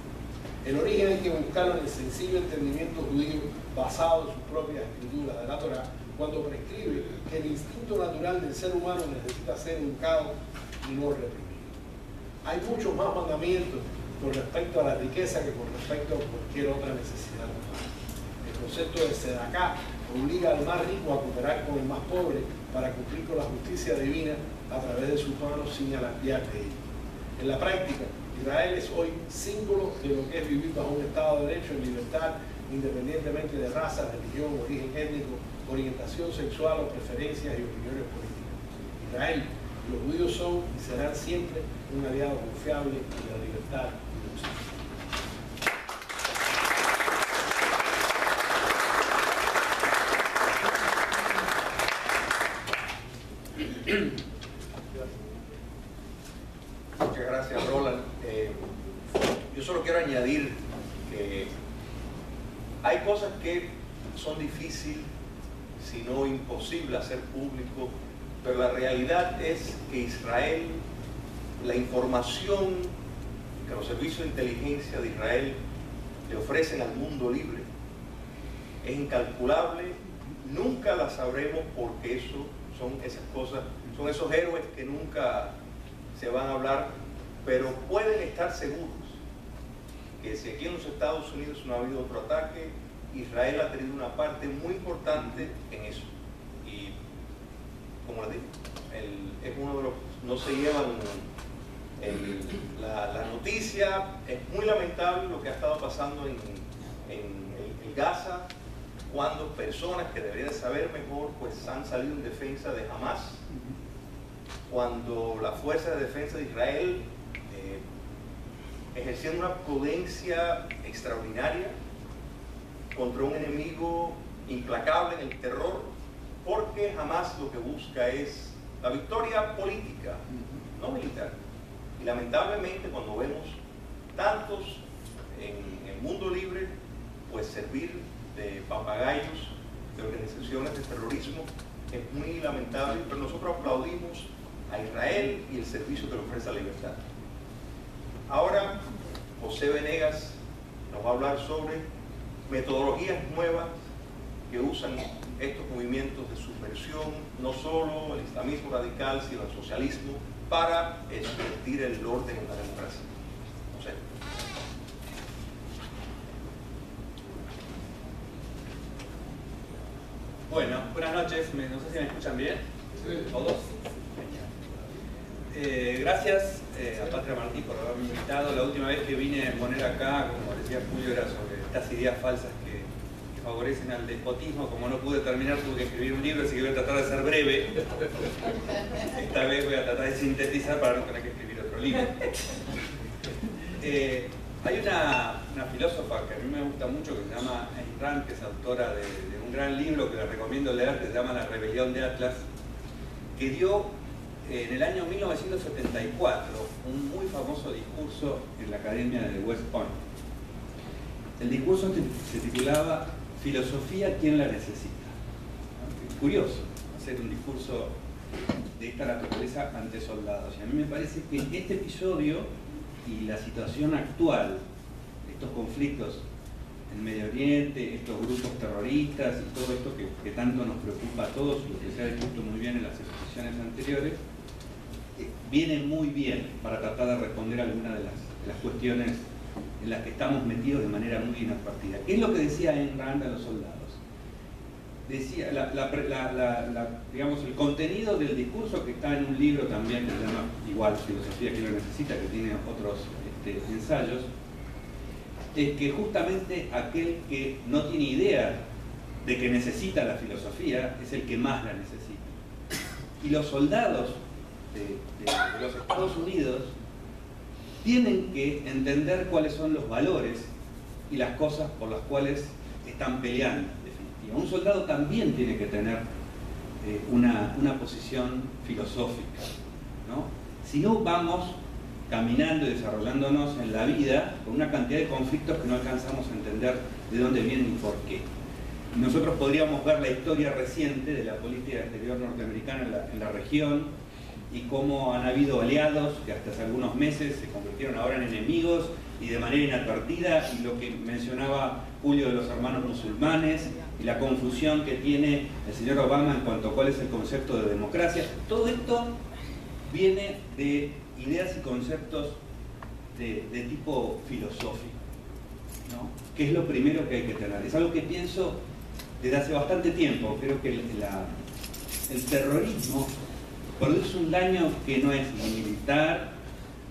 El origen hay que buscarlo en el sensible entendimiento judío basado en sus propias escrituras de la Torá, cuando prescribe que el instinto natural del ser humano necesita ser educado y no reprimido. Hay muchos más mandamientos con respecto a la riqueza que con respecto a cualquier otra necesidad humana. El concepto de Sedaká obliga al más rico a cooperar con el más pobre para cumplir con la justicia divina a través de sus manos sin alardear de ello. En la práctica, Israel es hoy símbolo de lo que es vivir bajo un Estado de Derecho en libertad, independientemente de raza, religión, origen étnico, orientación sexual o preferencias y opiniones políticas. Israel, los judíos son y serán siempre un aliado confiable de la libertad y de los hijos. Muchas gracias, Roland. Yo solo quiero añadir que hay cosas que son difíciles, si no imposible, hacer público, pero la realidad es que Israel, la información que los servicios de inteligencia de Israel le ofrecen al mundo libre es incalculable. Nunca la sabremos porque eso son esas cosas, son esos héroes que nunca se van a hablar, pero pueden estar seguros que si aquí en los Estados Unidos no ha habido otro ataque, Israel ha tenido una parte muy importante en eso. Y como les digo, es uno de los, no se llevan la noticia. Es muy lamentable lo que ha estado pasando en Gaza, cuando personas que deberían saber mejor pues han salido en defensa de Hamas, cuando la Fuerza de Defensa de Israel ejerciendo una prudencia extraordinaria contra un enemigo implacable en el terror, porque Hamas lo que busca es la victoria política, no militar. Y lamentablemente cuando vemos tantos en el mundo libre pues servir de papagayos de organizaciones de terrorismo, es muy lamentable, pero nosotros aplaudimos a Israel y el servicio que le ofrece a la libertad. Ahora José Venegas nos va a hablar sobre metodologías nuevas que usan estos movimientos de subversión, no solo el islamismo radical, sino el socialismo, para subvertir el orden en la democracia. José. Bueno, buenas noches, no sé si me escuchan bien, ¿todos? Gracias a Patria Martí por haberme invitado. La última vez que vine a poner acá, como decía Julio, era sobre estas ideas falsas que favorecen al despotismo. Como no pude terminar, tuve que escribir un libro, así que voy a tratar de ser breve. Esta vez voy a tratar de sintetizar para no tener que escribir otro libro. Hay una filósofa que a mí me gusta mucho, que se llama Ayn Rand, que es autora de un gran libro que les recomiendo leer, que se llama La Rebelión de Atlas, que dio en el año 1974 un muy famoso discurso en la Academia de West Point. El discurso se titulaba Filosofía, ¿quién la necesita? ¿No? Es curioso hacer un discurso de esta naturaleza ante soldados. Y a mí me parece que este episodio y la situación actual, estos conflictos en Medio Oriente, estos grupos terroristas y todo esto que tanto nos preocupa a todos, y lo que se ha discutido muy bien en las exposiciones anteriores, viene muy bien para tratar de responder a algunas de las cuestiones en las que estamos metidos de manera muy inadvertida. ¿Qué es lo que decía Ayn Rand a los soldados? Decía, digamos, el contenido del discurso, que está en un libro también que se llama igual Filosofía, que lo necesita, que tiene otros ensayos, es que justamente aquel que no tiene idea de que necesita la filosofía es el que más la necesita. Y los soldados de los Estados Unidos tienen que entender cuáles son los valores y las cosas por las cuales están peleando, en definitiva. Un soldado también tiene que tener una posición filosófica, ¿no? Si no, vamos caminando y desarrollándonos en la vida con una cantidad de conflictos que no alcanzamos a entender de dónde vienen y por qué. nosotros podríamos ver la historia reciente de la política exterior norteamericana en la región y cómo han habido aliados que hasta hace algunos meses se convirtieron ahora en enemigos y de manera inadvertida, y lo que mencionaba Julio de los hermanos musulmanes y la confusión que tiene el señor Obama en cuanto a cuál es el concepto de democracia. Todo esto viene de ideas y conceptos de tipo filosófico, ¿no? Que es lo primero que hay que tener. Es algo que pienso desde hace bastante tiempo. Creo que el terrorismo produce un daño que no es ni militar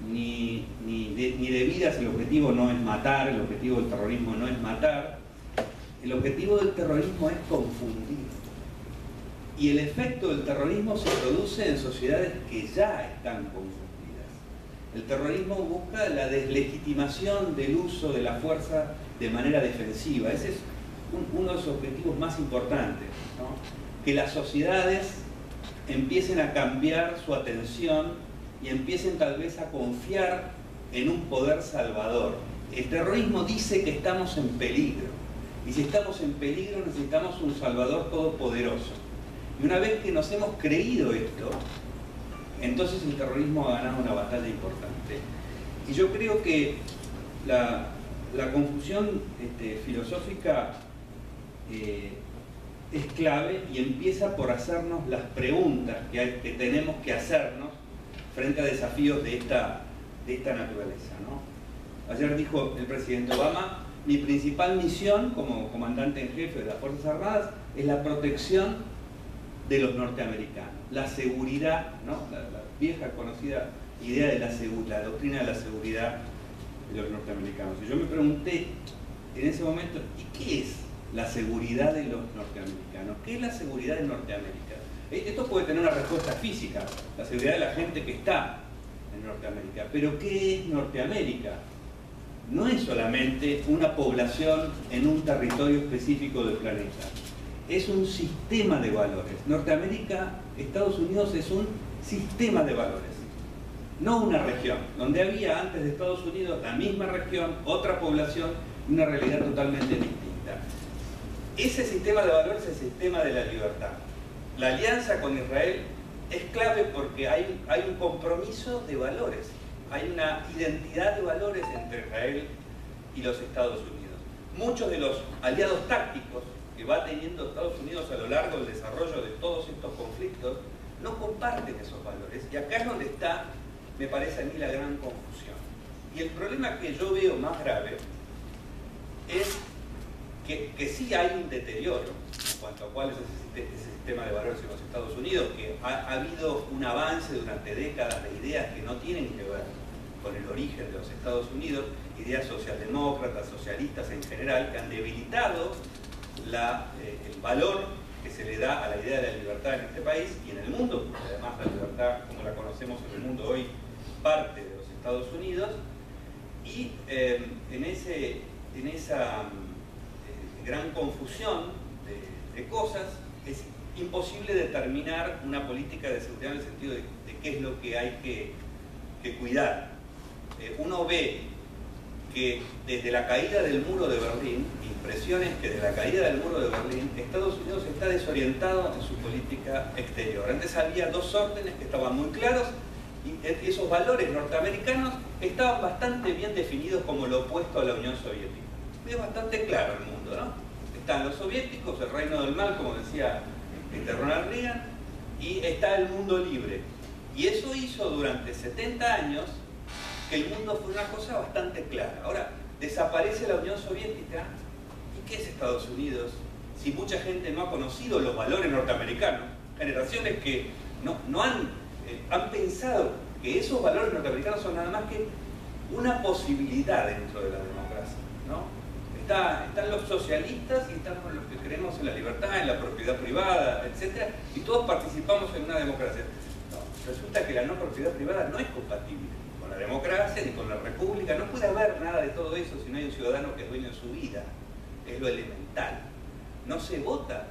ni de vidas. El objetivo no es matar, el objetivo del terrorismo no es matar. El objetivo del terrorismo es confundir. Y el efecto del terrorismo se produce en sociedades que ya están confundidas. El terrorismo busca la deslegitimación del uso de la fuerza de manera defensiva. Ese es uno de sus objetivos más importantes, ¿no? Que las sociedades empiecen a cambiar su atención y empiecen tal vez a confiar en un poder salvador. El terrorismo dice que estamos en peligro, y si estamos en peligro necesitamos un salvador todopoderoso. Y una vez que nos hemos creído esto, entonces el terrorismo ha ganado una batalla importante. Y yo creo que la confusión filosófica es clave, y empieza por hacernos las preguntas que tenemos que hacernos frente a desafíos de esta naturaleza, ¿no? Ayer dijo el presidente Obama: mi principal misión como comandante en jefe de las Fuerzas Armadas es la protección de los norteamericanos, la seguridad, ¿no? La vieja conocida idea de la doctrina de la seguridad de los norteamericanos. Y yo me pregunté en ese momento, ¿y qué es la seguridad de los norteamericanos? ¿Qué es la seguridad de Norteamérica? Esto puede tener una respuesta física, la seguridad de la gente que está en Norteamérica. Pero ¿qué es Norteamérica? No es solamente una población en un territorio específico del planeta. Es un sistema de valores. Norteamérica, Estados Unidos, es un sistema de valores, no una región, donde había antes de Estados Unidos la misma región, otra población y una realidad totalmente distinta. Ese sistema de valores es el sistema de la libertad. La alianza con Israel es clave porque hay un compromiso de valores, hay una identidad de valores entre Israel y los Estados Unidos. Muchos de los aliados tácticos que va teniendo Estados Unidos a lo largo del desarrollo de todos estos conflictos no comparten esos valores, y acá es donde está, me parece a mí, la gran confusión. Y el problema que yo veo más grave es que sí hay un deterioro en cuanto a cuál es ese sistema de valores en los Estados Unidos, que ha habido un avance durante décadas de ideas que no tienen que ver con el origen de los Estados Unidos, ideas socialdemócratas, socialistas en general, que han debilitado el valor que se le da a la idea de la libertad en este país y en el mundo, porque además la libertad, como la conocemos en el mundo hoy, parte de los Estados Unidos. Y en esa gran confusión de cosas es imposible determinar una política de seguridad en el sentido de qué es lo que hay que cuidar. Uno ve que desde la caída del muro de Berlín, impresiones que desde la caída del muro de Berlín, Estados Unidos está desorientado en su política exterior. Antes había dos órdenes que estaban muy claros, y esos valores norteamericanos estaban bastante bien definidos como lo opuesto a la Unión Soviética. Es bastante claro el mundo, ¿no? Están los soviéticos, el reino del mal, como decía Ronald Reagan, y está el mundo libre. Y eso hizo durante 70 años que el mundo fue una cosa bastante clara. Ahora, desaparece la Unión Soviética, ¿y qué es Estados Unidos? Si mucha gente no ha conocido los valores norteamericanos, generaciones que no han pensado que esos valores norteamericanos son nada más que una posibilidad dentro de la democracia, ¿no? Están los socialistas y están los que creemos en la libertad, en la propiedad privada, etc. Y todos participamos en una democracia. No, resulta que la no propiedad privada no es compatible con la democracia ni con la república. No puede haber nada de todo eso si no hay un ciudadano que es dueño de su vida. Es lo elemental. No se vota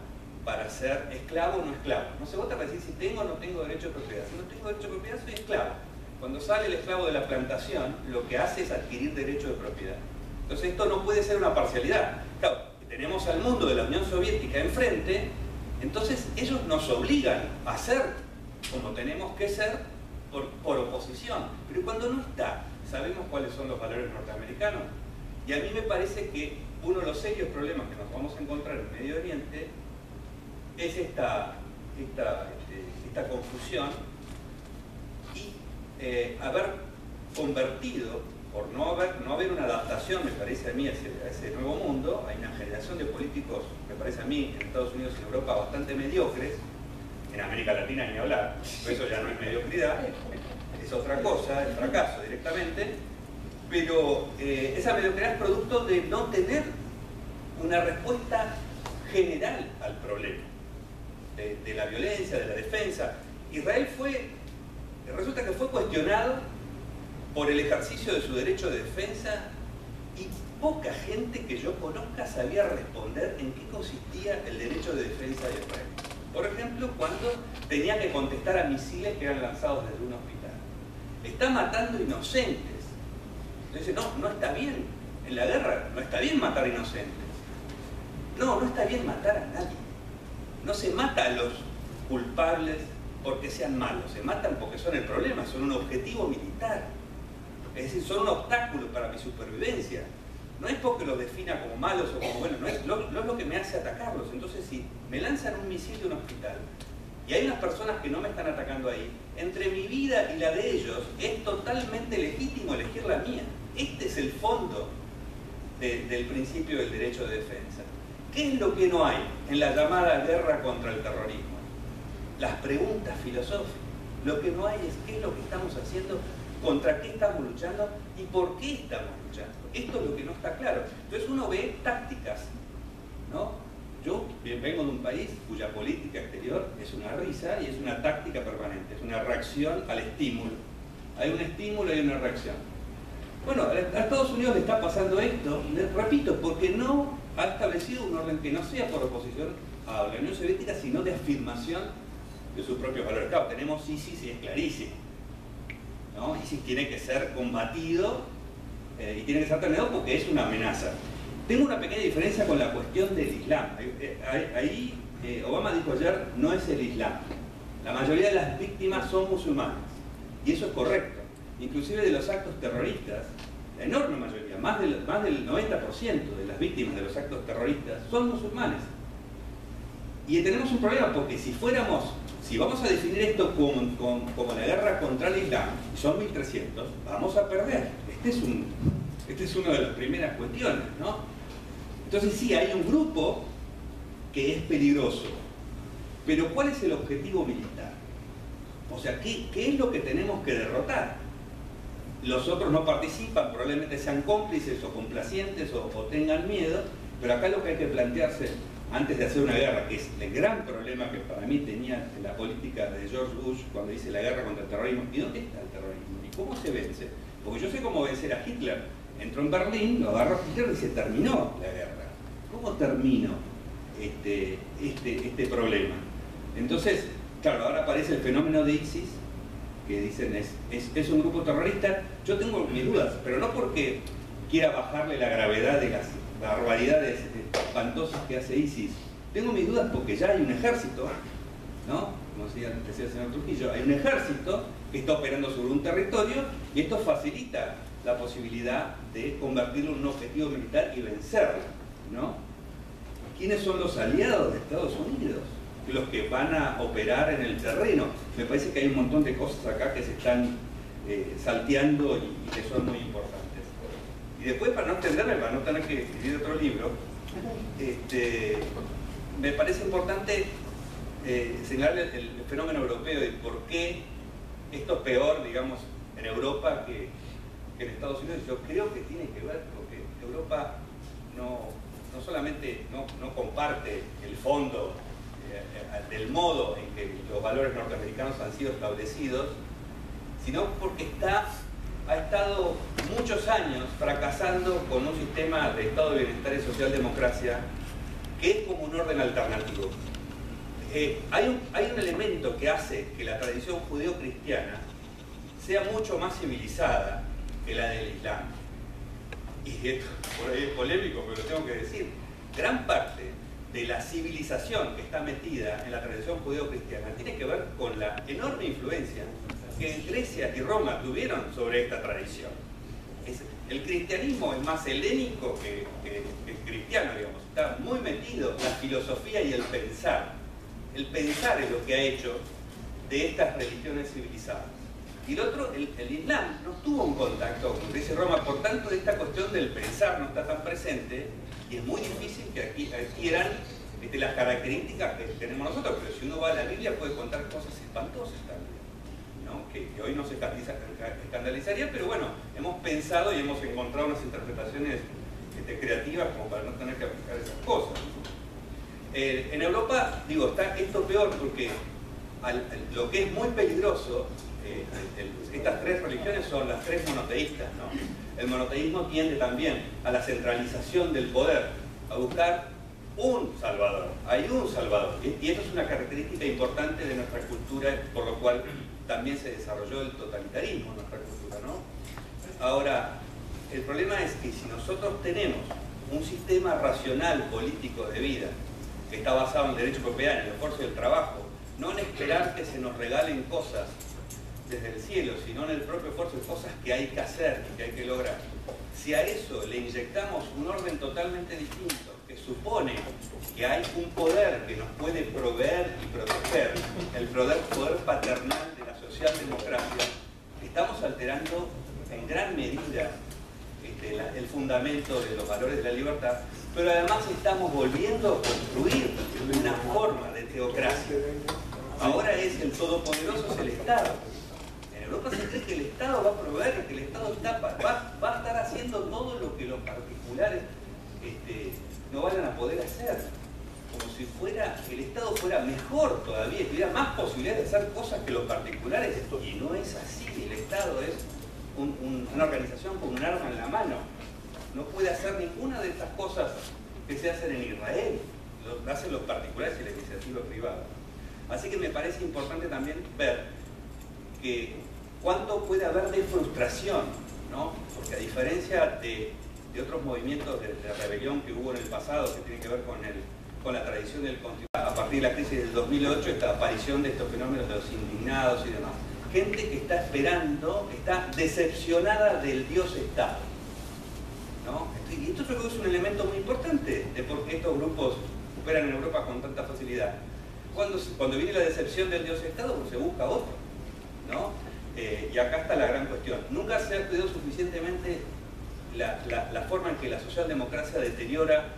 para ser esclavo o no esclavo. No se vota para decir si tengo o no tengo derecho de propiedad. Si no tengo derecho de propiedad, soy esclavo. Cuando sale el esclavo de la plantación, lo que hace es adquirir derecho de propiedad. Entonces esto no puede ser una parcialidad. Claro, tenemos al mundo de la Unión Soviética enfrente, entonces ellos nos obligan a ser como tenemos que ser por oposición. Pero cuando no está, sabemos cuáles son los valores norteamericanos. Y a mí me parece que uno de los serios problemas que nos vamos a encontrar en Medio Oriente es esta confusión y haber convertido, por no haber una adaptación, me parece a mí, a ese nuevo mundo. Hay una generación de políticos, me parece a mí, en Estados Unidos y en Europa bastante mediocres, en América Latina ni hablar, eso ya no es mediocridad, es otra cosa, es fracaso directamente, pero esa mediocridad es producto de no tener una respuesta general al problema, de la violencia, de la defensa. Israel resulta que fue cuestionado por el ejercicio de su derecho de defensa y poca gente que yo conozca sabía responder en qué consistía el derecho de defensa de Israel. Por ejemplo, cuando tenía que contestar a misiles que eran lanzados desde un hospital. Está matando inocentes. Entonces, no está bien. En la guerra no está bien matar inocentes. No está bien matar a nadie. No se mata a los culpables porque sean malos. Se matan porque son el problema, son un objetivo militar. Es decir, son un obstáculo para mi supervivencia. No es porque los defina como malos o como buenos, no es lo que me hace atacarlos. Entonces, si me lanzan un misil de un hospital y hay unas personas que no me están atacando ahí, entre mi vida y la de ellos es totalmente legítimo elegir la mía. Este es el fondo del principio del derecho de defensa. ¿Qué es lo que no hay en la llamada guerra contra el terrorismo? Las preguntas filosóficas. Lo que no hay es qué es lo que estamos haciendo, contra qué estamos luchando y por qué estamos luchando. Esto es lo que no está claro. Entonces uno ve tácticas, ¿no? Yo vengo de un país cuya política exterior es una risa y es una táctica permanente, es una reacción al estímulo. Hay un estímulo y hay una reacción. Bueno, a Estados Unidos le está pasando esto, repito, porque no ha establecido un orden que no sea por oposición a la Unión Soviética, sino de afirmación de sus propios valores. Claro, tenemos ISIS y es clarísimo, ¿no? ISIS tiene que ser combatido y tiene que ser terminado porque es una amenaza. Tengo una pequeña diferencia con la cuestión del Islam. Ahí Obama dijo ayer, no es el Islam. La mayoría de las víctimas son musulmanes. Y eso es correcto. Inclusive de los actos terroristas, la enorme mayoría, más del 90% de las víctimas de los actos terroristas son musulmanes. Y tenemos un problema porque si vamos a definir esto como la guerra contra el Islam, y son 1300, vamos a perder. Este es una de las primeras cuestiones, ¿no? Entonces sí, hay un grupo que es peligroso, pero ¿cuál es el objetivo militar? O sea, ¿qué es lo que tenemos que derrotar? Los otros no participan, probablemente sean cómplices o complacientes o tengan miedo, pero acá lo que hay que plantearse antes de hacer una guerra, que es el gran problema que para mí tenía la política de George Bush cuando dice la guerra contra el terrorismo. ¿Y dónde está el terrorismo? ¿Y cómo se vence? Porque yo sé cómo vencer a Hitler. Entró en Berlín, lo agarró Hitler y se terminó la guerra. ¿Cómo termino este problema? Entonces, claro, ahora aparece el fenómeno de ISIS, que dicen es un grupo terrorista. Yo tengo mis dudas, pero no porque quiera bajarle la gravedad de las barbaridades espantosas que hace ISIS. Tengo mis dudas porque ya hay un ejército, ¿no? Como decía el señor Trujillo, hay un ejército que está operando sobre un territorio y esto facilita la posibilidad de convertirlo en un objetivo militar y vencerlo, ¿no? ¿Quiénes son los aliados de Estados Unidos? Los que van a operar en el terreno. Me parece que hay un montón de cosas acá que se están salteando y que son muy importantes. Y después, para no extenderme, para no tener que escribir otro libro, me parece importante señalar el fenómeno europeo y por qué esto es peor, digamos, en Europa que en Estados Unidos. Yo creo que tiene que ver porque Europa no solamente no comparte el fondo del modo en que los valores norteamericanos han sido establecidos, sino porque ha estado muchos años fracasando con un sistema de Estado de Bienestar y Socialdemocracia que es como un orden alternativo. Hay un elemento que hace que la tradición judeo-cristiana sea mucho más civilizada que la del Islam. Y esto por ahí es polémico, pero lo tengo que decir. gran parte de la civilización que está metida en la tradición judeo-cristiana tiene que ver con la enorme influencia que Grecia y Roma tuvieron sobre esta tradición. El cristianismo es más helénico que cristiano, digamos. Está muy metido la filosofía y el pensar. El pensar es lo que ha hecho de estas religiones civilizadas. Y el otro, el Islam, no tuvo un contacto con Grecia y Roma, por tanto esta cuestión del pensar no está tan presente y es muy difícil que aquí adquieran las características que tenemos nosotros, pero si uno va a la Biblia puede contar cosas espantosas también, ¿no? que hoy no se escandalizaría, pero bueno, hemos pensado y hemos encontrado unas interpretaciones creativas como para no tener que aplicar esas cosas. En Europa, digo, está esto peor porque lo que es muy peligroso, estas tres religiones son las tres monoteístas, ¿no? El monoteísmo tiende también a la centralización del poder, a buscar un salvador, hay un salvador, y eso es una característica importante de nuestra cultura, por lo cual también se desarrolló el totalitarismo en nuestra cultura, ¿no? Ahora, el problema es que si nosotros tenemos un sistema racional político de vida que está basado en el derecho propiedad, en el esfuerzo del trabajo, no en esperar que se nos regalen cosas desde el cielo, sino en el propio esfuerzo de cosas que hay que hacer y que hay que lograr. Si a eso le inyectamos un orden totalmente distinto, que supone que hay un poder que nos puede proveer y proteger, el poder paternal de la socialdemocracia, estamos alterando en gran medida el fundamento de los valores de la libertad, pero además estamos volviendo a construir una forma de teocracia. Ahora es el todopoderoso, es el Estado. En Europa se cree que el Estado va a proveer, que el Estado va a estar haciendo todo lo que los particulares no vayan a poder hacer. Como si el Estado fuera mejor todavía, tuviera más posibilidades de hacer cosas que los particulares. Y no es así. El Estado es una organización con un arma en la mano. No puede hacer ninguna de estas cosas que se hacen en Israel. Lo hacen los particulares y la iniciativa privada. Así que me parece importante también ver que cuánto puede haber de frustración, ¿no? Porque a diferencia de otros movimientos de rebelión que hubo en el pasado, que tienen que ver con la tradición del continuismo, a partir de la crisis del 2008, esta aparición de estos fenómenos de los indignados y demás. Gente que está esperando, está decepcionada del Dios-Estado, ¿no? Y esto yo creo que es un elemento muy importante de por qué estos grupos operan en Europa con tanta facilidad. Cuando viene la decepción del Dios-Estado, pues se busca otro, ¿no? Y acá está la gran cuestión. Nunca se ha estudiado suficientemente la forma en que la socialdemocracia deteriora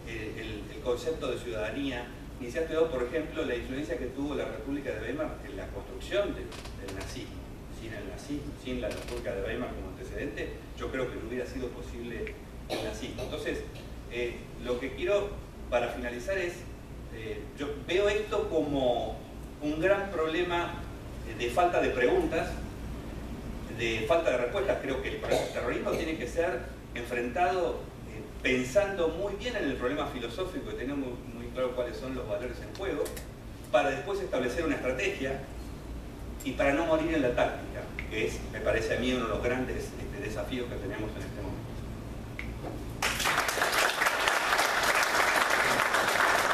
el concepto de ciudadanía, ni se ha estudiado, por ejemplo, la influencia que tuvo la República de Weimar en la construcción del nazismo. Sin el nazismo, sin la República de Weimar como antecedente, yo creo que no hubiera sido posible el nazismo. Entonces, lo que quiero para finalizar es, yo veo esto como un gran problema de falta de preguntas, de falta de respuestas. Creo que el terrorismo tiene que ser enfrentado pensando muy bien en el problema filosófico y teniendo muy claro cuáles son los valores en juego, para después establecer una estrategia y para no morir en la táctica, que es, me parece a mí, uno de los grandes desafíos que tenemos en este momento.